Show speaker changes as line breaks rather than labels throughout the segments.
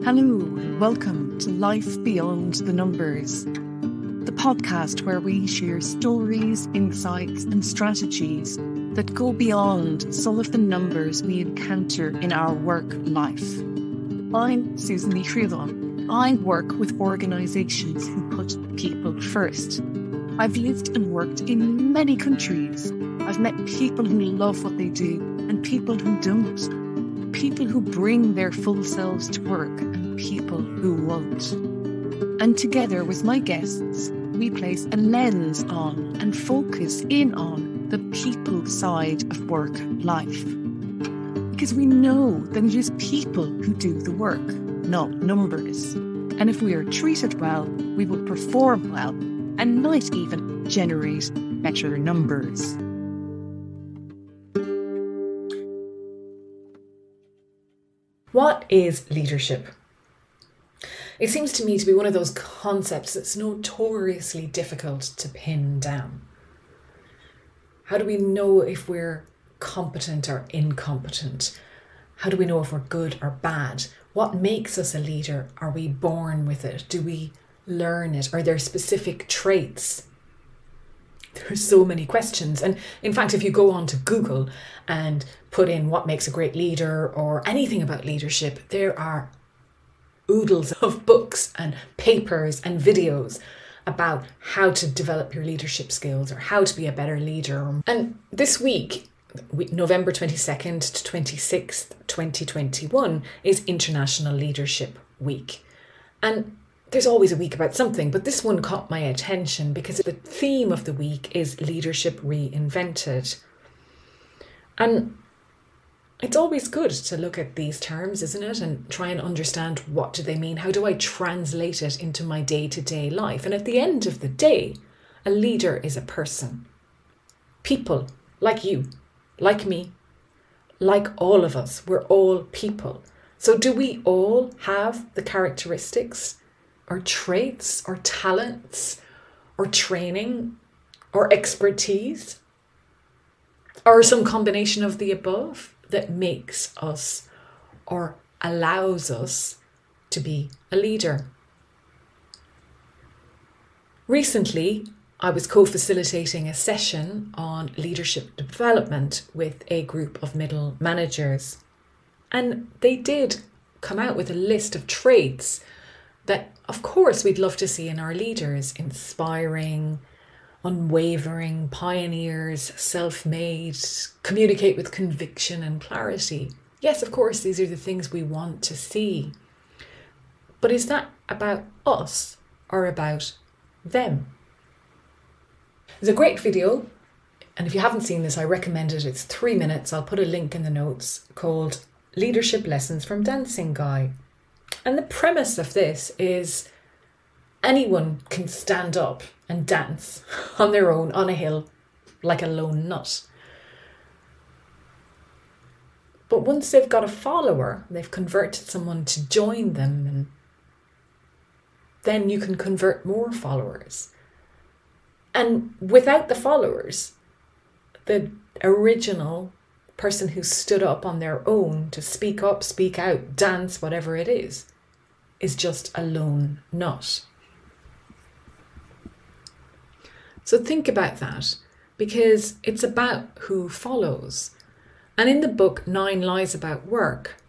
Hello and welcome to Life Beyond the Numbers, the podcast where we share stories, insights and strategies that go beyond some of the numbers we encounter in our work life. I'm Susan Lee Trevon. I work with organisations who put people first. I've lived and worked in many countries. I've met people who love what they do and people who don't. People who bring their full selves to work and people who won't. And together with my guests, we place a lens on and focus in on the people side of work life. Because we know that it is people who do the work, not numbers. And if we are treated well, we will perform well and might even generate better numbers.
What is leadership? It seems to me to be one of those concepts that's notoriously difficult to pin down. How do we know if we're competent or incompetent? How do we know if we're good or bad? What makes us a leader? Are we born with it? Do we learn it? Are there specific traits? There's so many questions. And in fact, if you go on to Google and put in what makes a great leader or anything about leadership, there are oodles of books and papers and videos about how to develop your leadership skills or how to be a better leader. And this week, November 22nd to 26th, 2021, is International Leadership Week. And there's always a week about something, but this one caught my attention because the theme of the week is Leadership Reinvented. And it's always good to look at these terms, isn't it? And try and understand, what do they mean? How do I translate it into my day-to-day life? And at the end of the day, a leader is a person. People like you, like me, like all of us. We're all people. So do we all have the characteristics or traits or talents or training or expertise or some combination of the above that makes us or allows us to be a leader? Recently, I was co-facilitating a session on leadership development with a group of middle managers. And they did come out with a list of traits that, of course, we'd love to see in our leaders: inspiring, unwavering, pioneers, self-made, communicate with conviction and clarity. Yes, of course, these are the things we want to see. But is that about us or about them? There's a great video, and if you haven't seen this, I recommend it. It's 3 minutes. I'll put a link in the notes, called Leadership Lessons from Dancing Guy. And the premise of this is anyone can stand up and dance on their own on a hill like a lone nut. But once they've got a follower, they've converted someone to join them, and then you can convert more followers. And without the followers, the original person who stood up on their own to speak up, speak out, dance, whatever it is just a lone nut. So think about that, because it's about who follows. And in the book 9 Lies About Work,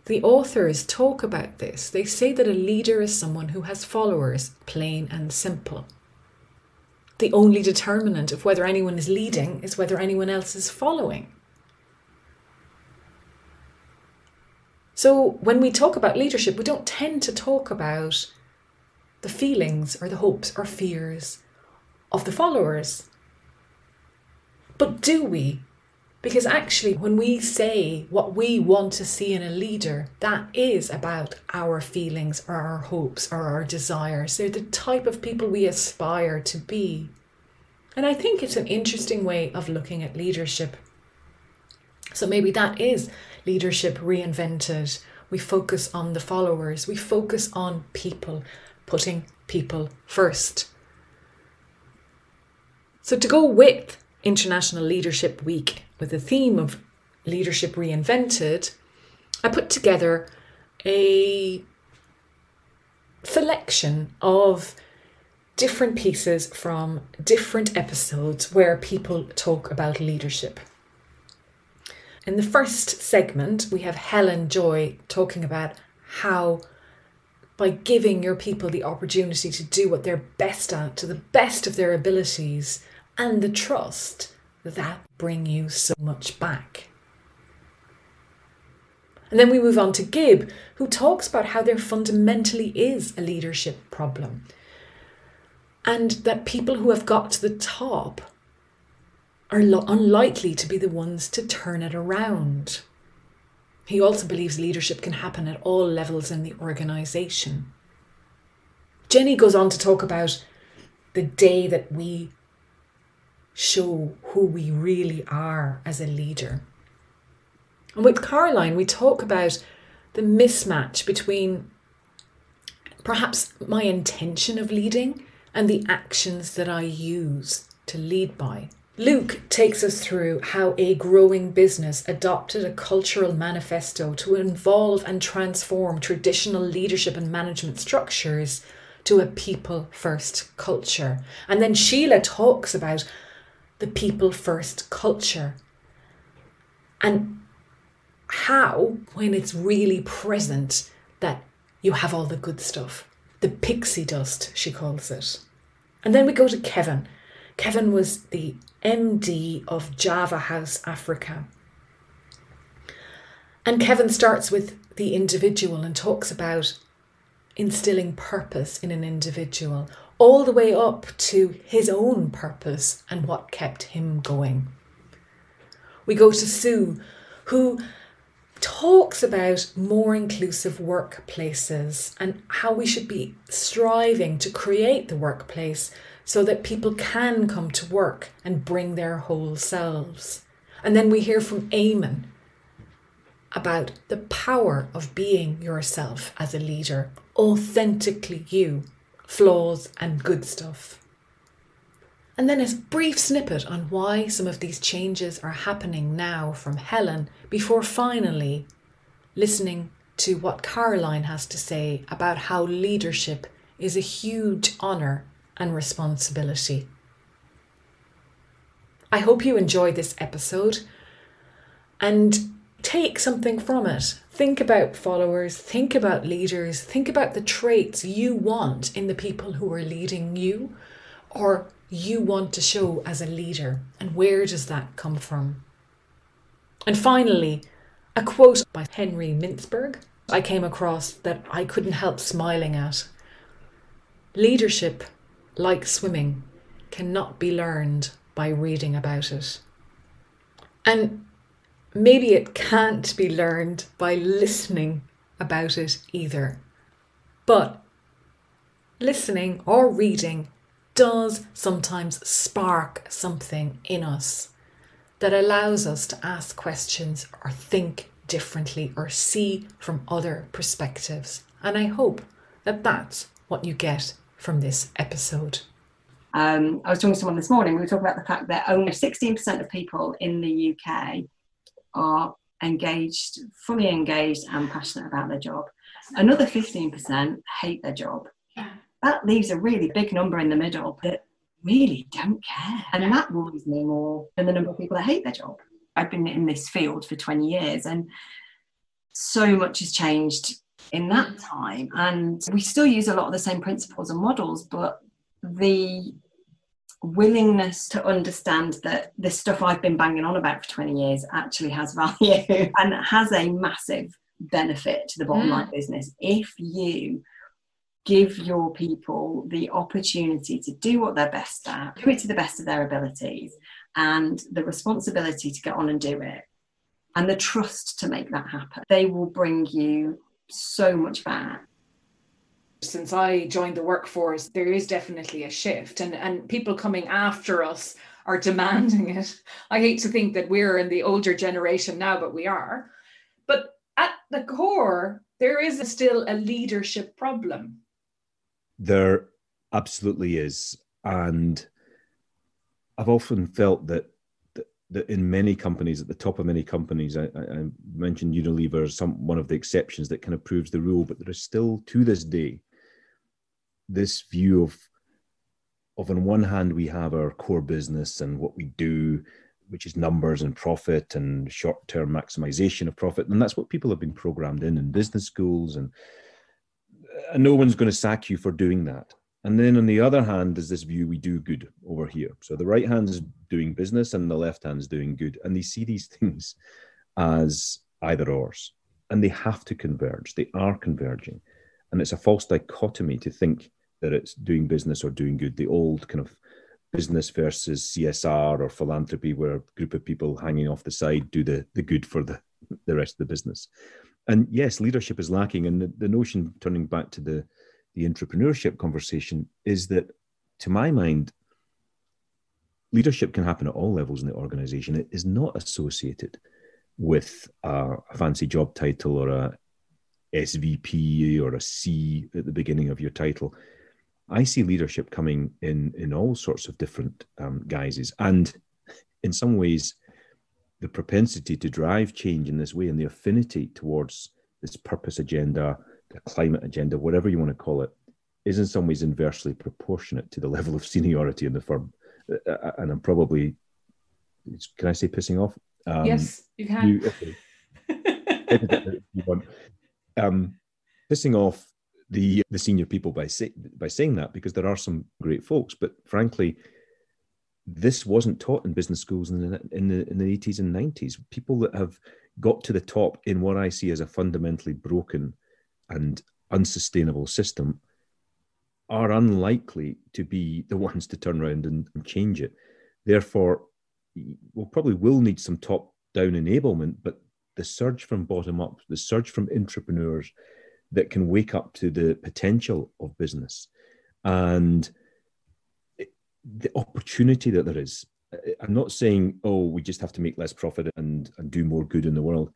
the authors talk about this. They say that a leader is someone who has followers, plain and simple. The only determinant of whether anyone is leading is whether anyone else is following. So when we talk about leadership, we don't tend to talk about the feelings or the hopes or fears of the followers. But do we? Because actually, when we say what we want to see in a leader, that is about our feelings or our hopes or our desires. They're the type of people we aspire to be. And I think it's an interesting way of looking at leadership. So maybe that is leadership reinvented. We focus on the followers. We focus on people, putting people first. So to go with International Leadership Week, with the theme of Leadership Reinvented, I put together a selection of different pieces from different episodes where people talk about leadership. In the first segment, we have Helen Joy talking about how by giving your people the opportunity to do what they're best at, to the best of their abilities, and the trust, that bring you so much back. And then we move on to Gib, who talks about how there fundamentally is a leadership problem, and that people who have got to the top are unlikely to be the ones to turn it around. He also believes leadership can happen at all levels in the organisation. Jenny goes on to talk about the day that we show who we really are as a leader. And with Caroline, we talk about the mismatch between perhaps my intention of leading and the actions that I use to lead by. Luke takes us through how a growing business adopted a cultural manifesto to involve and transform traditional leadership and management structures to a people-first culture. And then Sheila talks about the people-first culture and how, when it's really present, that you have all the good stuff. The pixie dust, she calls it. And then we go to Kevin. Kevin was the MD of Java House Africa. And Kevin starts with the individual and talks about instilling purpose in an individual, all the way up to his own purpose and what kept him going. We go to Sue, who talks about more inclusive workplaces and how we should be striving to create the workplace so that people can come to work and bring their whole selves. And then we hear from Eamon about the power of being yourself as a leader, authentically you, flaws and good stuff. And then a brief snippet on why some of these changes are happening now from Helen, before finally listening to what Caroline has to say about how leadership is a huge honour and responsibility. I hope you enjoyed this episode and take something from it. Think about followers, think about leaders, think about the traits you want in the people who are leading you or you want to show as a leader, and where does that come from? And finally, a quote by Henry Mintzberg I came across that I couldn't help smiling at. Leadership, like swimming, cannot be learned by reading about it. And maybe it can't be learned by listening about it either. But listening or reading does sometimes spark something in us that allows us to ask questions or think differently or see from other perspectives. And I hope that that's what you get from this episode.
I was talking to someone this morning, we were talking about the fact that only 16% of people in the UK are engaged, fully engaged and passionate about their job. Another 15% hate their job. That leaves a really big number in the middle that really don't care. And that worries me more than the number of people that hate their job. I've been in this field for 20 years and so much has changed in that time. And we still use a lot of the same principles and models, but the willingness to understand that the stuff I've been banging on about for 20 years actually has value and has a massive benefit to the bottom line business. If you give your people the opportunity to do what they're best at, do it to the best of their abilities, and the responsibility to get on and do it, and the trust to make that happen, they will bring you so much back.
Since I joined the workforce, there is definitely a shift, and people coming after us are demanding it. I hate to think that we're in the older generation now, but we are. But at the core, there is still a leadership problem.
There absolutely is. And I've often felt that in many companies, at the top of many companies, I mentioned Unilever as one of the exceptions that kind of proves the rule, but there is still, to this day, this view of on one hand, we have our core business and what we do, which is numbers and profit and short-term maximization of profit. And that's what people have been programmed in business schools. And no one's going to sack you for doing that. And then on the other hand, there's this view we do good over here. So the right hand is doing business and the left hand is doing good. And they see these things as either ors. And they have to converge. They are converging. And it's a false dichotomy to think that it's doing business or doing good. The old kind of business versus CSR or philanthropy, where a group of people hanging off the side do the good for the rest of the business. And yes, leadership is lacking. And the notion, turning back to the entrepreneurship conversation, is that, to my mind, leadership can happen at all levels in the organization. It is not associated with a fancy job title or a SVP or a C at the beginning of your title. I see leadership coming in all sorts of different guises. And in some ways, the propensity to drive change in this way and the affinity towards this purpose agenda, the climate agenda, whatever you want to call it, is in some ways inversely proportionate to the level of seniority in the firm. And I'm probably, can I say pissing off?
Yes, you can.
Pissing off the senior people by saying that, because there are some great folks, but frankly, this wasn't taught in business schools in the 80s and 90s. People that have got to the top in what I see as a fundamentally broken and unsustainable system are unlikely to be the ones to turn around and change it. Therefore, we'll probably need some top-down enablement, but the surge from bottom up, the surge from entrepreneurs that can wake up to the potential of business and the opportunity that there is. I'm not saying, oh, we just have to make less profit and do more good in the world.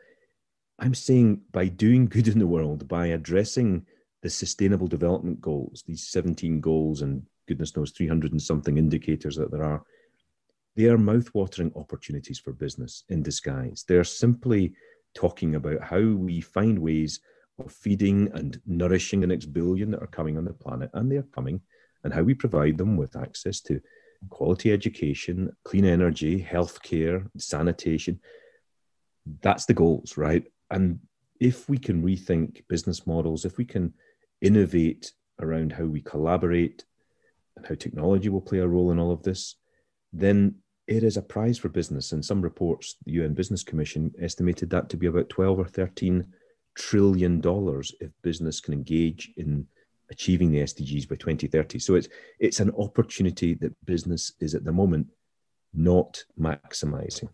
I'm saying by doing good in the world, by addressing the sustainable development goals, these 17 goals and goodness knows 300 and something indicators that there are, they are mouth-watering opportunities for business in disguise. They're simply talking about how we find ways of feeding and nourishing the next billion that are coming on the planet, and they're coming, and how we provide them with access to quality education, clean energy, healthcare, sanitation. That's the goals, right? And if we can rethink business models, if we can innovate around how we collaborate and how technology will play a role in all of this, then it is a prize for business. And some reports, the UN Business Commission estimated that to be about 12 or 13 trillion dollars if business can engage in achieving the SDGs by 2030. So it's an opportunity that business is at the moment not maximizing.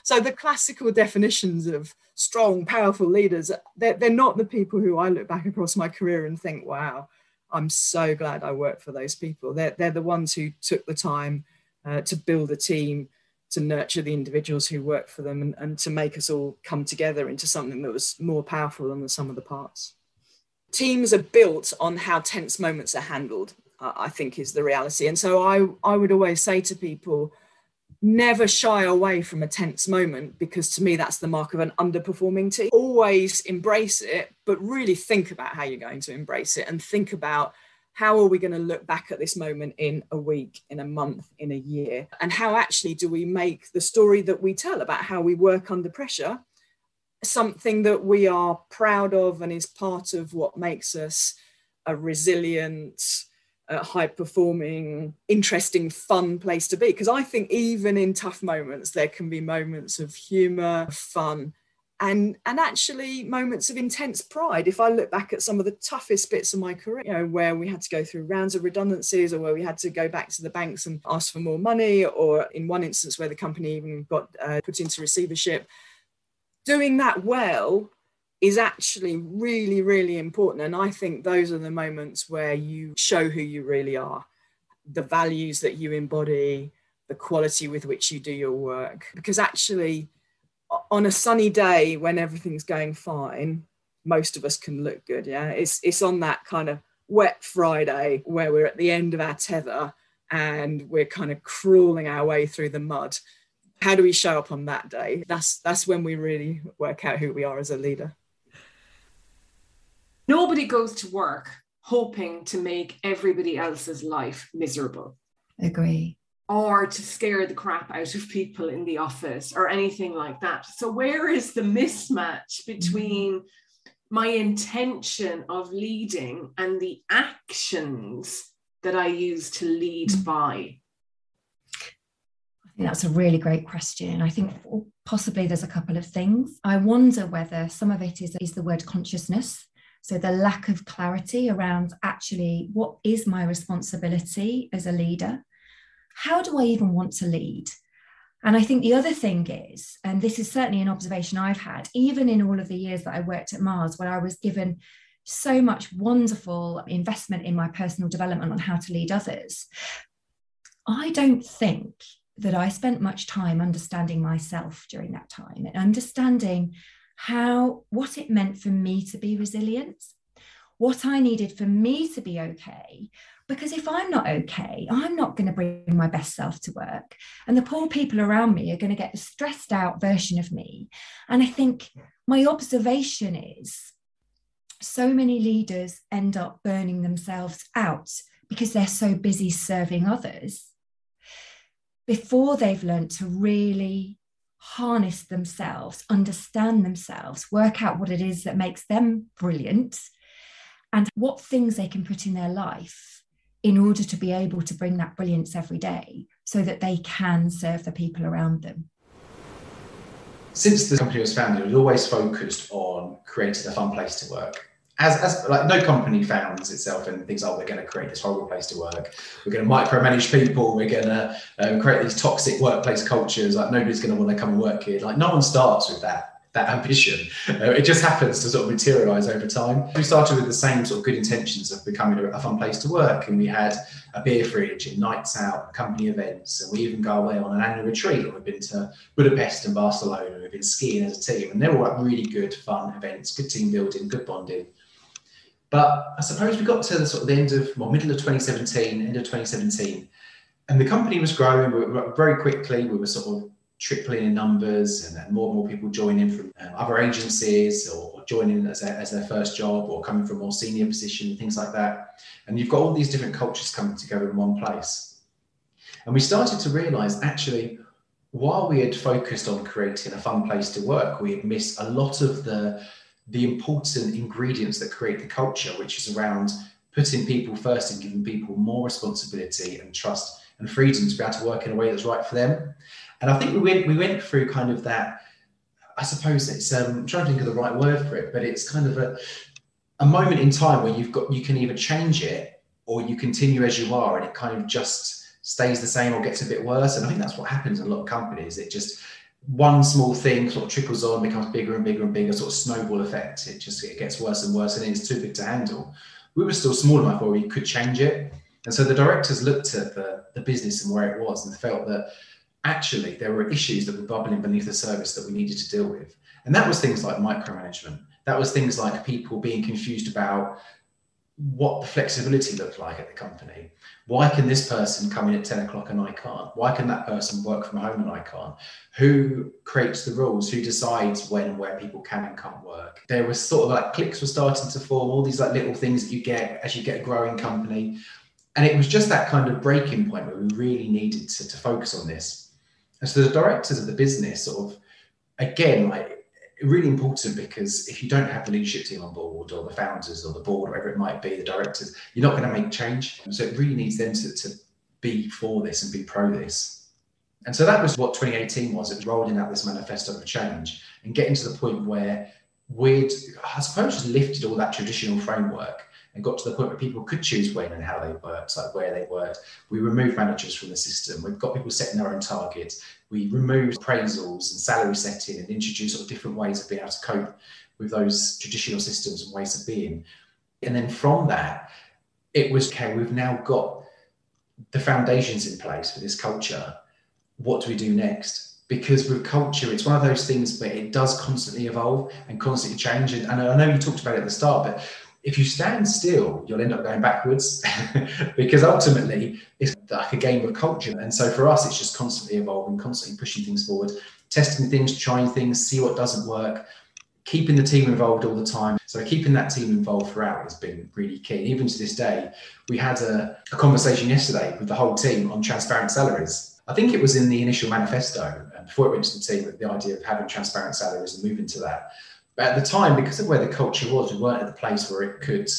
So the classical definitions of strong, powerful leaders, they're not the people who I look back across my career and think, wow, I'm so glad I worked for those people. They're the ones who took the time to build a team, to nurture the individuals who work for them, and to make us all come together into something that was more powerful than the sum of the parts. Teams are built on how tense moments are handled, I think is the reality. And so I would always say to people, never shy away from a tense moment, because to me, that's the mark of an underperforming team. Always embrace it, but really think about how you're going to embrace it, and think about how are we going to look back at this moment in a week, in a month, in a year? And how actually do we make the story that we tell about how we work under pressure something that we are proud of and is part of what makes us a resilient, high-performing, interesting, fun place to be? Because I think even in tough moments, there can be moments of humour, fun, and actually moments of intense pride. If I look back at some of the toughest bits of my career, where we had to go through rounds of redundancies, or where we had to go back to the banks and ask for more money, or in one instance where the company even got put into receivership, doing that well is actually really, really important. And I think those are the moments where you show who you really are, the values that you embody, the quality with which you do your work. Because actually, on a sunny day when everything's going fine, most of us can look good. Yeah, it's on that kind of wet Friday where we're at the end of our tether and we're kind of crawling our way through the mud. How do we show up on that day? That's when we really work out who we are as a leader.
Nobody goes to work
hoping to make everybody else's life miserable.
Agree.
Or to scare the crap out of people in the office or anything like that. So where is the mismatch between my intention of leading and the actions that I use to lead by?
I think that's a really great question. I think possibly there's a couple of things. I wonder whether some of it is the word consciousness. So the lack of clarity around actually what is my responsibility as a leader? How do I even want to lead? And I think the other thing is, and this is certainly an observation I've had, even in all of the years that I worked at Mars, where I was given so much wonderful investment in my personal development on how to lead others, I don't think that I spent much time understanding myself during that time and understanding what it meant for me to be resilient, what I needed for me to be okay. Because if I'm not okay, I'm not going to bring my best self to work. And the poor people around me are going to get the stressed out version of me. And I think my observation is so many leaders end up burning themselves out because they're so busy serving others before they've learned to really harness themselves, understand themselves, work out what it is that makes them brilliant and what things they can put in their life in order to be able to bring that brilliance every day so that they can serve the people around them.
Since the company was founded, it was always focused on creating a fun place to work. As like no company founds itself and thinks, oh, we're going to create this horrible place to work. We're going to micromanage people. We're going to create these toxic workplace cultures. Like nobody's going to want to come and work here. Like no one starts with that ambition. It just happens to sort of materialize over time. We started with the same sort of good intentions of becoming a fun place to work, and we had a beer fridge and nights out, company events, and we even go away on an annual retreat. And we've been to Budapest and Barcelona. We've been skiing as a team, and they're all like really good, fun events, good team building, good bonding. But I suppose we got to the sort of the end of, middle of 2017, end of 2017, and the company was growing very quickly. We were sort of tripling in numbers, and then more and more people joining from other agencies or joining as their first job or coming from a more senior position, things like that. And you've got all these different cultures coming together in one place. And we started to realize actually, while we had focused on creating a fun place to work, we had missed a lot of the important ingredients that create the culture, which is around putting people first and giving people more responsibility and trust and freedom to be able to work in a way that's right for them. And I think we went through kind of that, I suppose it's, I'm trying to think of the right word for it, but it's kind of a moment in time where you can either change it or you continue as you are, and it kind of just stays the same or gets a bit worse. And I think that's what happens in a lot of companies. It just, one small thing sort of trickles on, becomes bigger and bigger and bigger, sort of snowball effect. It gets worse and worse, and it's too big to handle. We were still small enough where we could change it. And so the directors looked at the business and where it was and felt that actually there were issues that were bubbling beneath the surface that we needed to deal with. And that was things like micromanagement. That was things like people being confused about what the flexibility looked like at the company. Why can this person come in at 10 o'clock and I can't? Why can that person work from home and I can't? Who creates the rules? Who decides when and where people can and can't work? There was sort of like cliques were starting to form, all these like little things that you get as you get a growing company. And it was just that kind of breaking point where we really needed to focus on this. And so the directors of the business sort of, again, like really important, because if you don't have the leadership team on board or the founders or the board, whatever it might be, the directors, you're not going to make change. So it really needs them to be for this and be pro this. And so that was what 2018 was. It was rolling out this manifesto of change and getting to the point where we'd, I suppose, just lifted all that traditional framework and got to the point where people could choose when and how they worked, like where they worked. We removed managers from the system. We've got people setting their own targets. We removed appraisals and salary setting and introduced sort of different ways of being able to cope with those traditional systems and ways of being. And then from that, it was, okay, we've now got the foundations in place for this culture. What do we do next? Because with culture, it's one of those things where it does constantly evolve and constantly change. And I know you talked about it at the start, but if you stand still, you'll end up going backwards because ultimately it's like a game of culture. And so for us, it's just constantly evolving, constantly pushing things forward, testing things, trying things, see what doesn't work, keeping the team involved all the time. So keeping that team involved throughout has been really key. Even to this day, we had a conversation yesterday with the whole team on transparent salaries. I think it was in the initial manifesto, before it went to the team, the idea of having transparent salaries and moving to that. But at the time, because of where the culture was, we weren't at the place where it could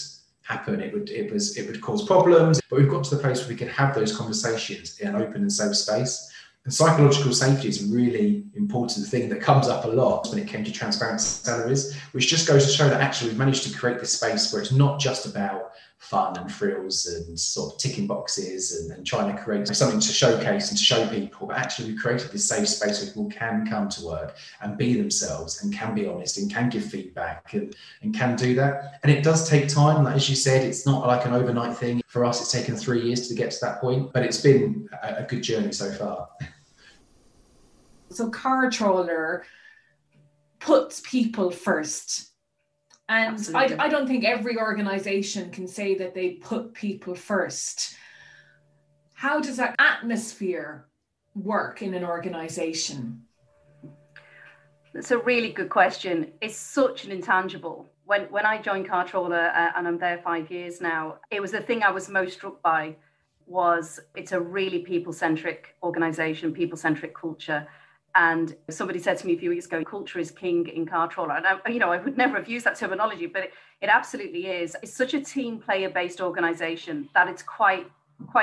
happen. It would cause problems. But we've got to the place where we could have those conversations in an open and safe space. And psychological safety is a really important thing that comes up a lot when it came to transparent salaries, which just goes to show that actually we've managed to create this space where it's not just about fun and frills and sort of ticking boxes and trying to create something to showcase and to show people, but actually we created this safe space where people can come to work and be themselves and can be honest and can give feedback and can do that. And it does take time. Like, as you said, it's not like an overnight thing. For us, it's taken 3 years to get to that point, but it's been a good journey so far.
So Cartrawler puts people first. And I don't think every organisation can say that they put people first. How does that atmosphere work in an organisation?
That's a really good question. It's such an intangible. When I joined Cartrawler, and I'm there 5 years now, it was the thing I was most struck by was it's a really people-centric organisation, people-centric culture. And somebody said to me a few weeks ago, culture is king in Cartrawler. And I would never have used that terminology, but it absolutely is. It's such a team player based organization that it's quite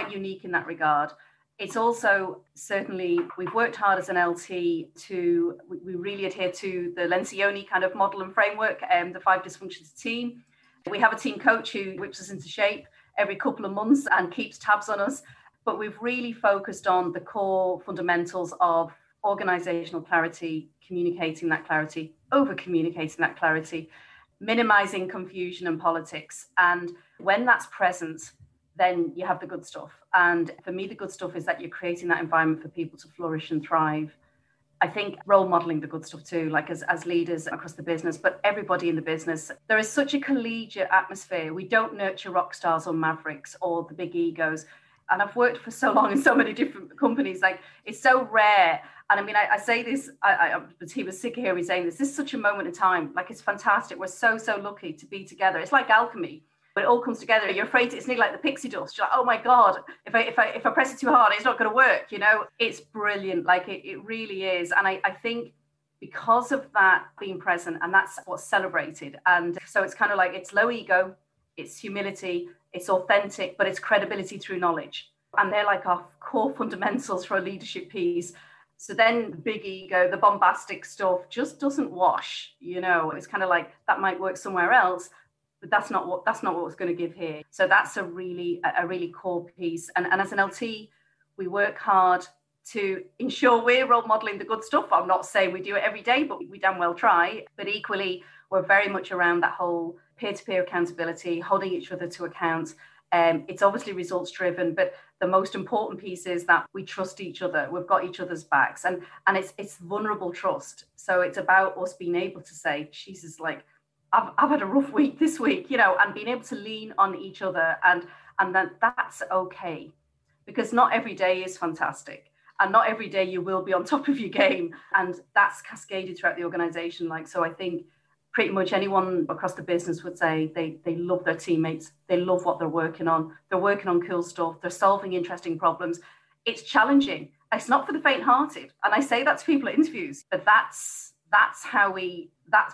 unique in that regard. It's also certainly, we've worked hard as an LT we really adhere to the Lencioni kind of model and framework, the 5 dysfunctions team. We have a team coach who whips us into shape every couple of months and keeps tabs on us. But we've really focused on the core fundamentals of organizational clarity, communicating that clarity, over-communicating that clarity, minimizing confusion and politics. And when that's present, then you have the good stuff. And for me, the good stuff is that you're creating that environment for people to flourish and thrive. I think role modeling the good stuff too, like as leaders across the business, but everybody in the business, there is such a collegiate atmosphere. We don't nurture rock stars or mavericks or the big egos. And I've worked for so long in so many different companies, like it's so rare. And I mean, I say this, the team was sick of hearing me saying this. This is such a moment in time. Like, it's fantastic. We're so lucky to be together. It's like alchemy. When it all comes together, you're afraid it's nearly like the pixie dust. You're like, oh my God, if I press it too hard, it's not going to work. It's brilliant. Like it really is. And I think because of that being present, and that's what's celebrated. And so it's kind of like, it's low ego, it's humility, it's authentic, but it's credibility through knowledge. And they're like our core fundamentals for a leadership piece. So then the big ego, the bombastic stuff just doesn't wash, It's kind of like that might work somewhere else, but that's not what's going to give here. So that's a really core piece. And as an LT, we work hard to ensure we're role modeling the good stuff. I'm not saying we do it every day, but we damn well try. But equally, we're very much around that whole peer-to-peer accountability, holding each other to account. It's obviously results driven, but the most important piece is that we trust each other. We've got each other's backs, and it's vulnerable trust. So it's about us being able to say, Jesus, like I've had a rough week this week, and being able to lean on each other, and that's okay, because not every day is fantastic, and not every day you will be on top of your game, and that's cascaded throughout the organization. So I think pretty much anyone across the business would say they love their teammates. They love what they're working on. They're working on cool stuff. They're solving interesting problems. It's challenging. It's not for the faint-hearted. And I say that to people at interviews, but that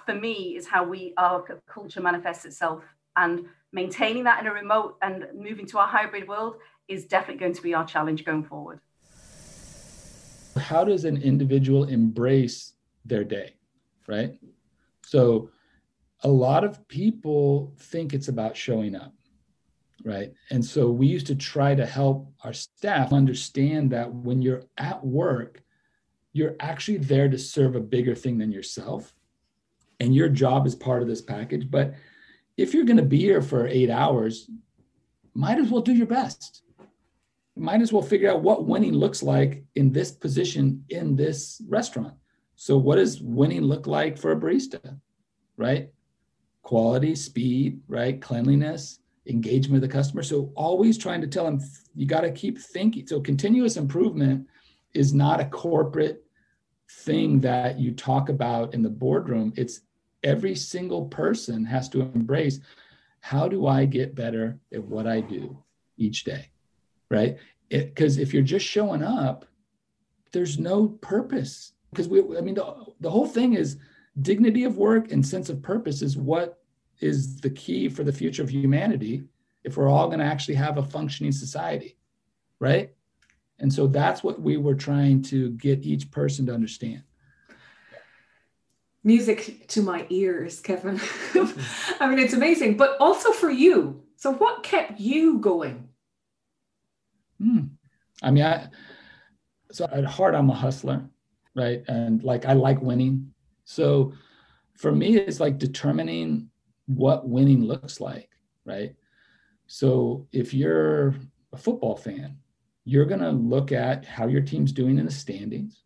for me is how our culture manifests itself. And maintaining that in a remote and moving to our hybrid world is definitely going to be our challenge going forward.
How does an individual embrace their day, right? So a lot of people think it's about showing up, right? And so we used to try to help our staff understand that when you're at work, you're actually there to serve a bigger thing than yourself. And your job is part of this package. But if you're going to be here for 8 hours, might as well do your best. Might as well figure out what winning looks like in this position in this restaurant. So what does winning look like for a barista, right? Quality, speed, right? Cleanliness, engagement with the customer. So always trying to tell them, you got to keep thinking. So continuous improvement is not a corporate thing that you talk about in the boardroom. It's every single person has to embrace, how do I get better at what I do each day, right? Because if you're just showing up, there's no purpose. Because the whole thing is dignity of work and sense of purpose is what is the key for the future of humanity if we're all going to actually have a functioning society, right? And so that's what we were trying to get each person to understand.
Music to my ears, Kevin. I mean, it's amazing, but also for you. So what kept you going?
I mean, so at heart, I'm a hustler, right? And like, I like winning. So for me, it's like determining what winning looks like, right? So if you're a football fan, you're going to look at how your team's doing in the standings.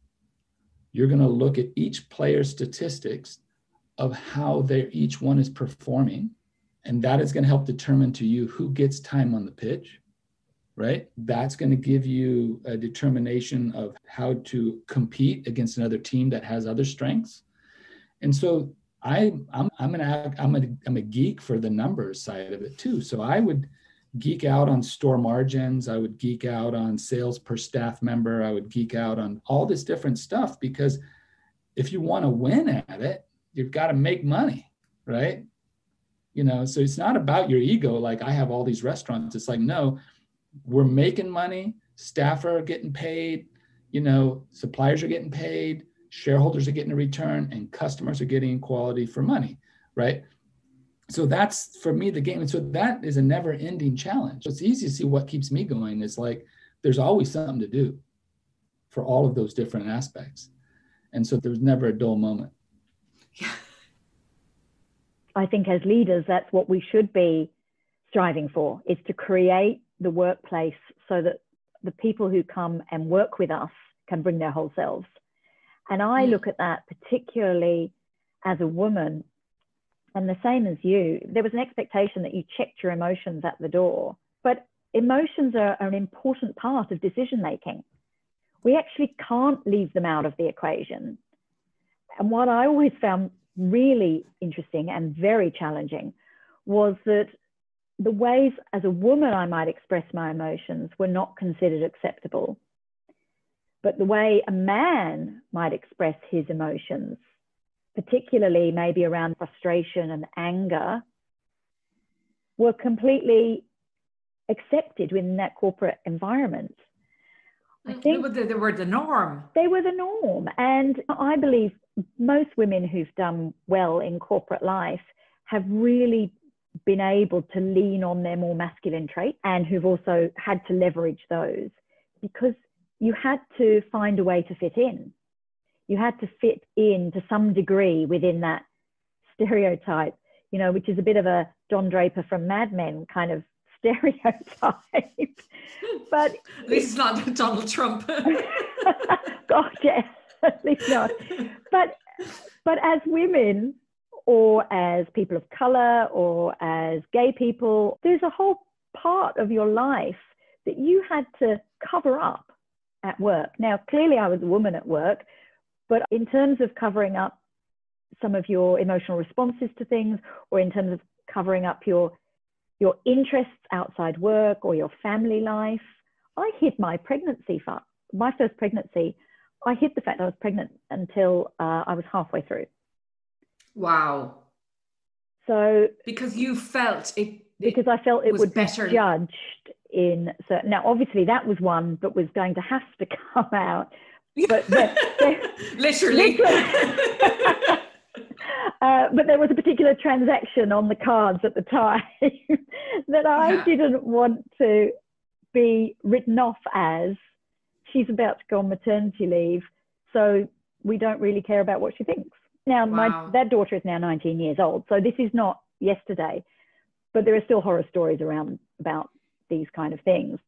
You're going to look at each player's statistics of how each one is performing. And that is going to help determine to you who gets time on the pitch, right? That's going to give you a determination of how to compete against another team that has other strengths. And so I'm a geek for the numbers side of it too. So I would geek out on store margins. I would geek out on sales per staff member. I would geek out on all this different stuff, because if you want to win at it, you've got to make money, right? So it's not about your ego. Like, I have all these restaurants. It's like, no, we're making money. Staff are getting paid, suppliers are getting paid, shareholders are getting a return, and customers are getting quality for money, right? So that's, for me, the game. And so that is a never ending challenge. It's easy to see what keeps me going is like, there's always something to do for all of those different aspects. And so there's never a dull moment.
Yeah.
I think as leaders, that's what we should be striving for, is to create the workplace so that the people who come and work with us can bring their whole selves. And I look at that particularly as a woman. And the same as you, there was an expectation that you checked your emotions at the door, but emotions are an important part of decision making. We actually can't leave them out of the equation. And what I always found really interesting and very challenging was that the ways as a woman I might express my emotions were not considered acceptable. But the way a man might express his emotions, particularly maybe around frustration and anger, were completely accepted within that corporate environment. I think
they were the norm.
They were the norm. And I believe most women who've done well in corporate life have really been able to lean on their more masculine traits, and who've also had to leverage those, because you had to find a way to fit in. You had to fit in to some degree within that stereotype, which is a bit of a Don Draper from Mad Men kind of stereotype. But
at least it's not Donald Trump.
God, yes, at least not. But as women, or as people of color, or as gay people, there's a whole part of your life that you had to cover up at work. Now, clearly I was a woman at work, but in terms of covering up some of your emotional responses to things, or in terms of covering up your interests outside work or your family life, I hid my pregnancy. My first pregnancy, I hid the fact I was pregnant until I was halfway through.
Wow.
So
because you felt it
because I felt it would
better
be judged in certain. Now, obviously, that was one that was going to have to come out. But
literally.
But there was a particular transaction on the cards at the time that I didn't want to be written off as, she's about to go on maternity leave, so we don't really care about what she thinks. Now, that daughter is now 19 years old, so this is not yesterday, but there are still horror stories around about these kind of things.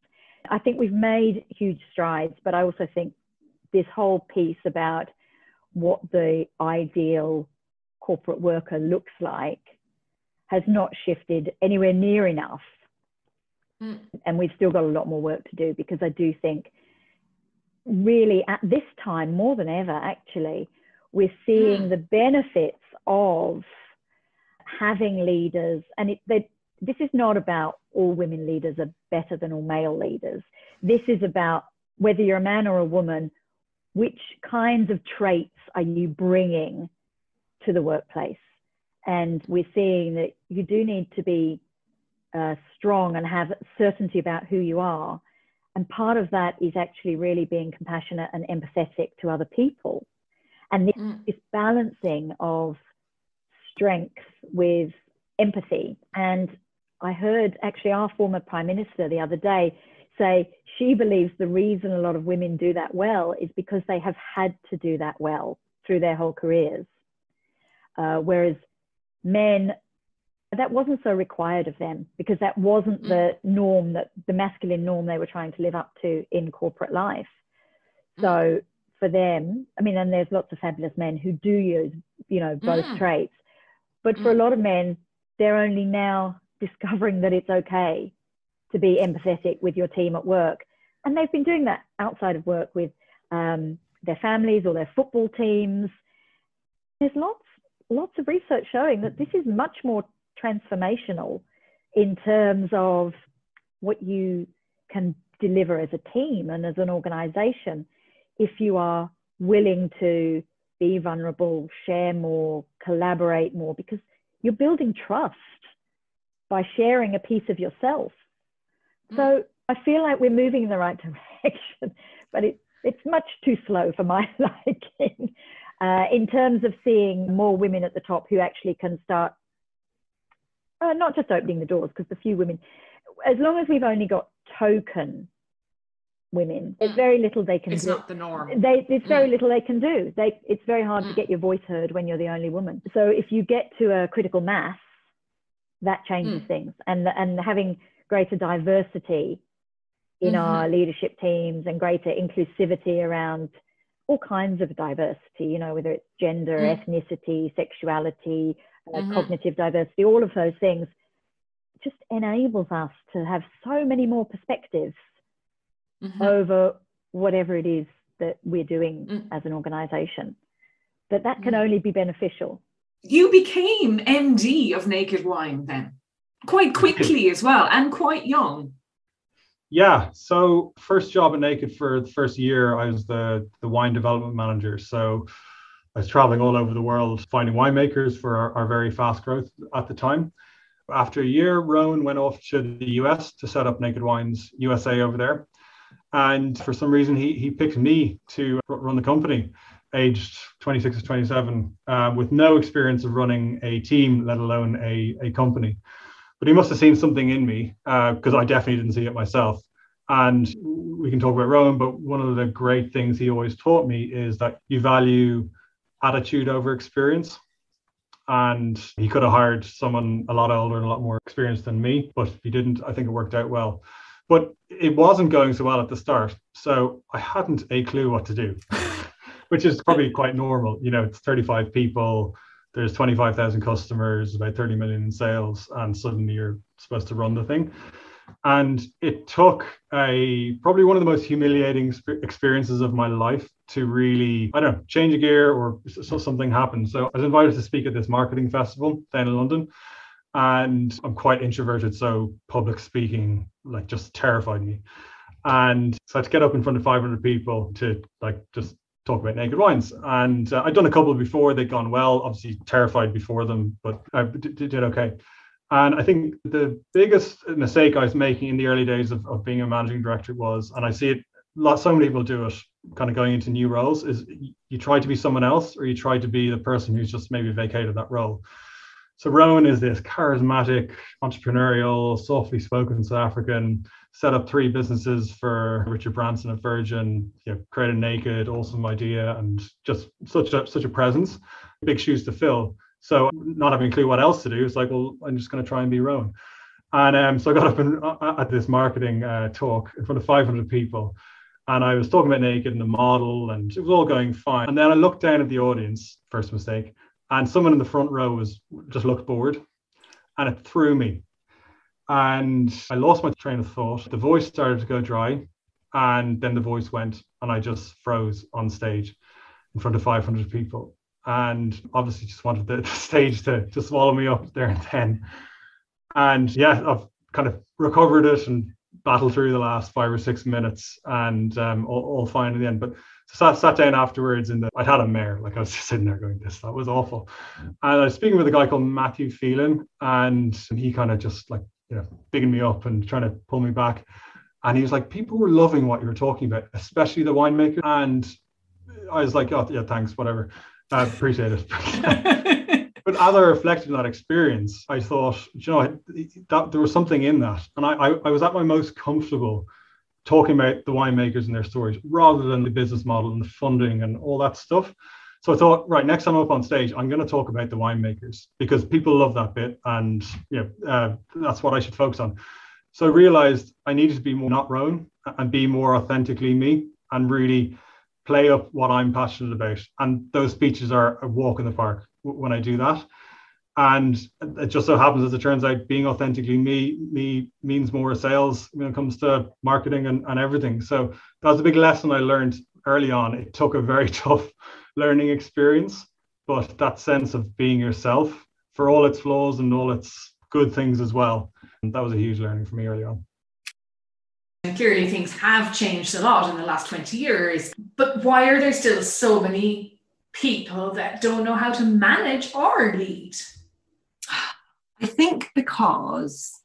I think we've made huge strides, but I also think this whole piece about what the ideal corporate worker looks like has not shifted anywhere near enough. And we've still got a lot more work to do, because I do think really at this time, more than ever, actually, we're seeing the benefits of having leaders, and this is not about all women leaders are better than all male leaders. This is about whether you're a man or a woman, which kinds of traits are you bringing to the workplace? And we're seeing that you do need to be strong and have certainty about who you are. And part of that is actually really being compassionate and empathetic to other people. And this balancing of strength with empathy. And I heard actually our former Prime Minister the other day say she believes the reason a lot of women do that well is because they have had to do that well through their whole careers. Whereas men, that wasn't so required of them because that wasn't the norm, that the masculine norm they were trying to live up to in corporate life. So for them, I mean, and there's lots of fabulous men who do use, both traits, but for a lot of men, they're only now discovering that it's okay to be empathetic with your team at work. And they've been doing that outside of work with their families or their football teams. There's lots of research showing that this is much more transformational in terms of what you can deliver as a team and as an organization if you are willing to be vulnerable, share more, collaborate more, because you're building trust by sharing a piece of yourself. So I feel like we're moving in the right direction, but it's much too slow for my liking in terms of seeing more women at the top who actually can start not just opening the doors, because the few women, as long as we've only got token women, there's very little they can do.
It's not the norm.
There's very little they can do. It's very hard to get your voice heard when you're the only woman. So if you get to a critical mass, that changes things. And having greater diversity in our leadership teams and greater inclusivity around all kinds of diversity, whether it's gender, ethnicity, sexuality, cognitive diversity, all of those things, just enables us to have so many more perspectives over whatever it is that we're doing as an organization. That can only be beneficial.
You became MD of Naked Wine then, quite quickly as well, and quite young.
Yeah, so first job at Naked for the first year, I was the wine development manager. So I was traveling all over the world, finding winemakers for our very fast growth at the time. After a year, Rowan went off to the US to set up Naked Wines USA over there. And for some reason, he picked me to run the company, aged 26 to 27, with no experience of running a team, let alone a company. But he must have seen something in me because I definitely didn't see it myself. And we can talk about Rowan, but one of the great things he always taught me is that you value attitude over experience. And he could have hired someone a lot older and a lot more experienced than me, but he didn't. I think it worked out well. But it wasn't going so well at the start. So I hadn't a clue what to do, which is probably quite normal. It's 35 people. There's 25,000 customers, about 30 million in sales, and suddenly you're supposed to run the thing. And it took probably one of the most humiliating experiences of my life to really, change a gear or something happened. So I was invited to speak at this marketing festival down in London, and I'm quite introverted, so public speaking just terrified me. And so I had to get up in front of 500 people to just talk about Naked Wines. And I'd done a couple before, they'd gone well, obviously terrified before them, but I did okay. And I think the biggest mistake I was making in the early days of being a managing director was, and I see it, so many people do it kind of going into new roles, is you try to be someone else, or you try to be the person who's just maybe vacated that role. So Rowan is this charismatic, entrepreneurial, softly spoken South African, set up 3 businesses for Richard Branson at Virgin, created Naked, awesome idea, and just such a presence, big shoes to fill. So not having a clue what else to do, it's like, well, I'm just going to try and be Rowan. And so I got up at this marketing talk in front of 500 people, and I was talking about Naked and the model, and it was all going fine. And then I looked down at the audience, first mistake, and someone in the front row just looked bored, and it threw me. And I lost my train of thought. The voice started to go dry, and then the voice went, and I just froze on stage in front of 500 people. and obviously just wanted the stage to swallow me up there and then. And yeah, I've kind of recovered it and battled through the last 5 or 6 minutes, and all fine in the end. But sat down afterwards, and I'd had a mare. Like, I was just sitting there going, that was awful. And I was speaking with a guy called Matthew Phelan, and he kind of just like, bigging me up and trying to pull me back. And he was like, people were loving what you were talking about, especially the winemaker. And I was like, oh yeah, thanks, whatever. I appreciate it. But as I reflected on that experience, I thought, that there was something in that. And I was at my most comfortable talking about the winemakers and their stories rather than the business model and the funding and all that stuff. So I thought, right, next time I'm up on stage, I'm going to talk about the winemakers because people love that bit, and that's what I should focus on. So I realized I needed to be more not Rowan and be more authentically me and really play up what I'm passionate about. And those speeches are a walk in the park when I do that. And it just so happens, as it turns out, being authentically me means more sales when it comes to marketing and everything. So that was a big lesson I learned early on. It took a very tough learning experience, but that sense of being yourself for all its flaws and all its good things as well. And that was a huge learning for me early on.
And clearly things have changed a lot in the last 20 years, but why are there still so many people that don't know how to manage or lead?
I think because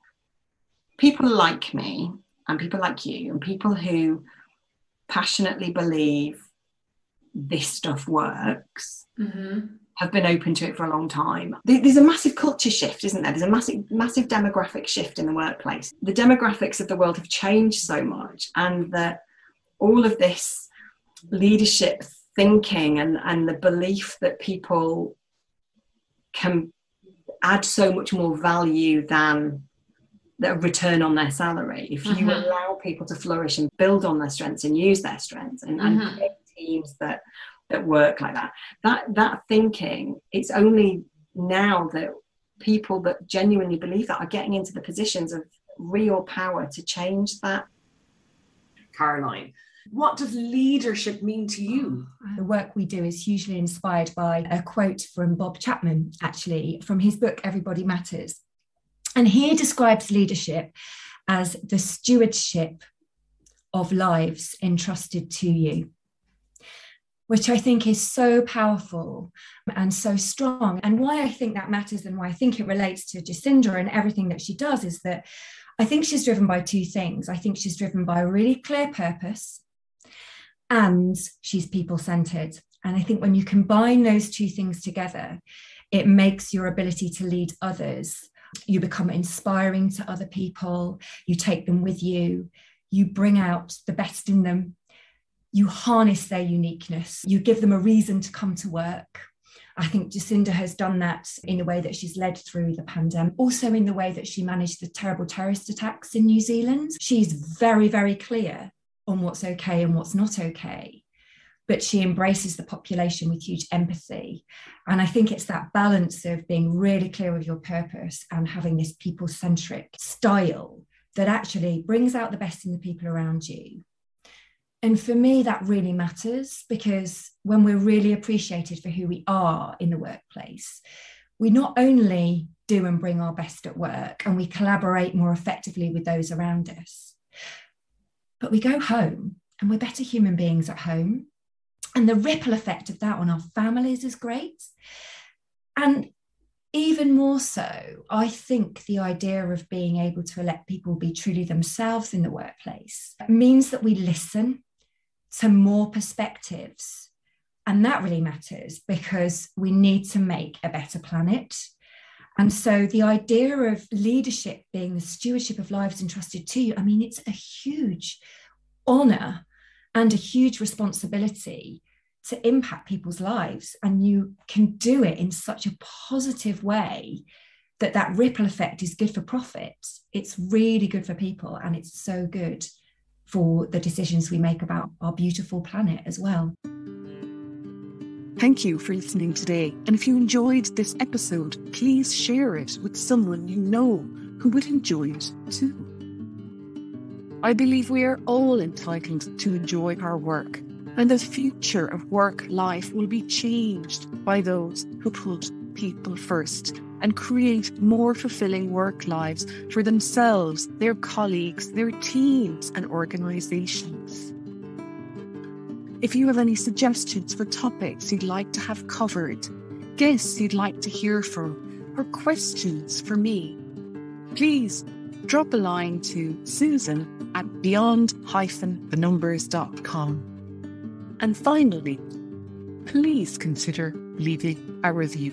people like me and people like you and people who passionately believe this stuff works have been open to it for a long time. There's a massive culture shift, isn't there? There's a massive demographic shift in the workplace. The demographics of the world have changed so much, and that all of this leadership thinking and the belief that people can add so much more value than the return on their salary. If you allow people to flourish and build on their strengths and use their strengths and create teams that work like that thinking, it's only now that people that genuinely believe that are getting into the positions of real power to change that.
Caroline, what does leadership mean to you?
The work we do is hugely inspired by a quote from Bob Chapman, actually, from his book, Everybody Matters. And he describes leadership as the stewardship of lives entrusted to you, which I think is so powerful and so strong. And why I think that matters and why I think it relates to Jacinda and everything that she does is that I think she's driven by two things. I think she's driven by a really clear purpose, and she's people-centered. And I think when you combine those two things together, it makes your ability to lead others. You become inspiring to other people. You take them with you. You bring out the best in them. You harness their uniqueness. You give them a reason to come to work. I think Jacinda has done that in the way that she's led through the pandemic, also in the way that she managed the terrible terrorist attacks in New Zealand. She's very, very clear on what's okay and what's not okay, but she embraces the population with huge empathy. And I think it's that balance of being really clear of your purpose and having this people-centric style that actually brings out the best in the people around you. And for me, that really matters, because when we're really appreciated for who we are in the workplace, we not only do and bring our best at work and we collaborate more effectively with those around us, but we go home and we're better human beings at home. And the ripple effect of that on our families is great. And even more so, I think the idea of being able to let people be truly themselves in the workplace means that we listen to more perspectives. And that really matters because we need to make a better planet. And so the idea of leadership being the stewardship of lives entrusted to you, I mean, it's a huge honor and a huge responsibility to impact people's lives. And you can do it in such a positive way that that ripple effect is good for profit. It's really good for people, and it's so good for the decisions we make about our beautiful planet as well.
Thank you for listening today. And if you enjoyed this episode, please share it with someone you know who would enjoy it too. I believe we are all entitled to enjoy our work, And the future of work life will be changed by those who put people first and create more fulfilling work lives for themselves, their colleagues, their teams and organisations. If you have any suggestions for topics you'd like to have covered, guests you'd like to hear from, or questions for me, please drop a line to susan@beyond-thenumbers.com. And finally, please consider leaving a review.